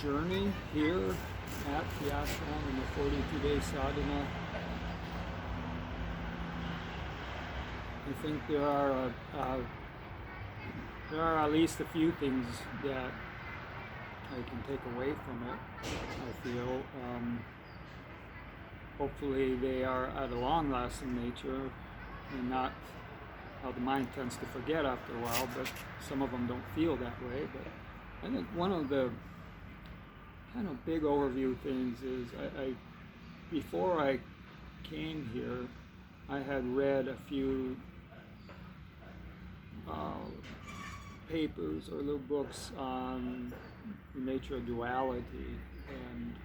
journey here at the ashram in the 42-day sadhana. I think there are at least a few things that I can take away from it. I feel hopefully they are at a long-lasting nature and not how the mind tends to forget after a while, but some of them don't feel that way. But I think one of the kind of big overview things is before I came here, I had read a few papers or little books on the nature of duality and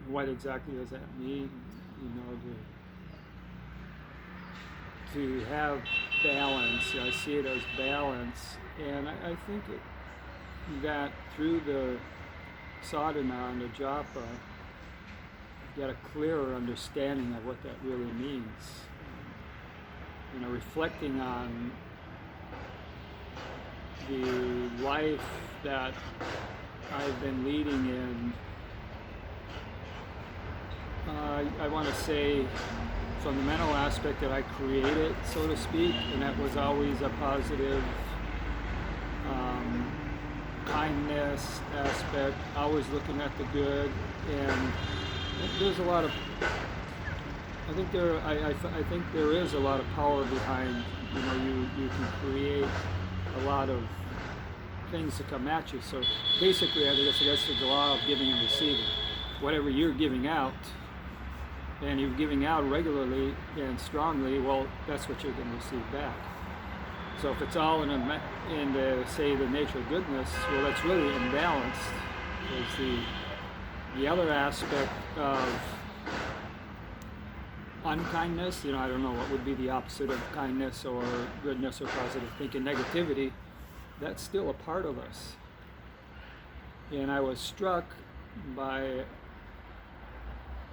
what exactly does that mean, to have balance. I see it as balance, and I think that through the sadhana and the japa, you get a clearer understanding of what that really means. Reflecting on the life that I've been leading in, I want to say from the mental aspect that I created, so to speak, and that was always a positive kindness aspect, always looking at the good, and there's a lot of, I think there is a lot of power behind, you can create a lot of things to come at you. So basically, I guess that's the law of giving and receiving. Whatever you're giving out, and you're giving out regularly and strongly, well, that's what you're going to receive back. So if it's all in the say the nature of goodness, well, that's really imbalanced. Because the other aspect of unkindness, I don't know what would be the opposite of kindness or goodness or positive thinking, negativity, that's still a part of us. And I was struck by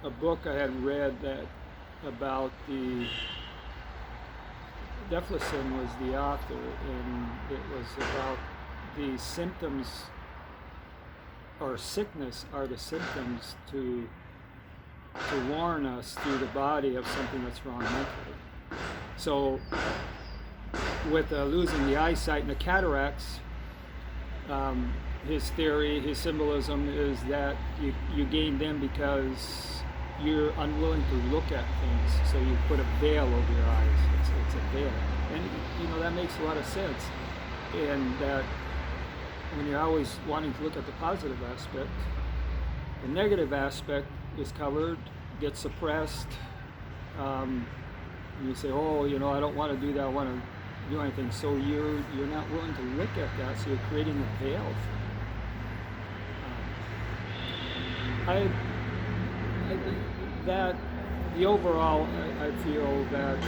a book I had read about Deflison was the author, and it was about the symptoms, or sickness are the symptoms to warn us through the body of something that's wrong mentally. So with losing the eyesight and the cataracts, his theory, his symbolism is that you gain them because you're unwilling to look at things, so you put a veil over your eyes. It's a veil, and that makes a lot of sense. And that when you're always wanting to look at the positive aspect, the negative aspect is covered, gets suppressed. And you say, oh, I don't want to do that. I want to do anything. So you're not willing to look at that. So you're creating a veil for it. I feel that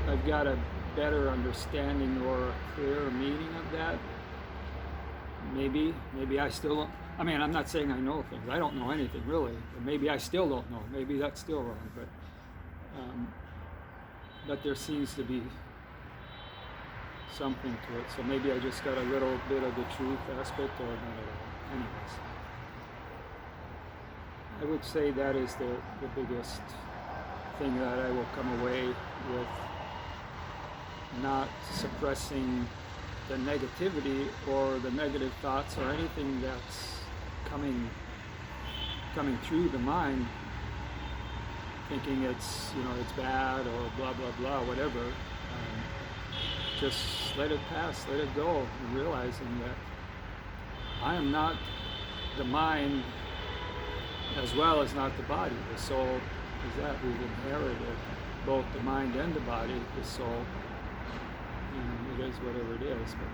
I've got a better understanding or a clearer meaning of that. Maybe I still don't. I mean, I'm not saying I know things. I don't know anything really. But maybe I still don't know. Maybe that's still wrong. But there seems to be something to it. So maybe I just got a little bit of the truth aspect, or not at all. Anyways. I would say that is the biggest thing that I will come away with, not suppressing the negativity or the negative thoughts or anything that's coming through the mind, thinking it's bad or blah blah blah, whatever. Just let it pass, let it go, and realizing that I am not the mind as well as not the body. The soul is that we've inherited both the mind and the body, the soul, and it is whatever it is. But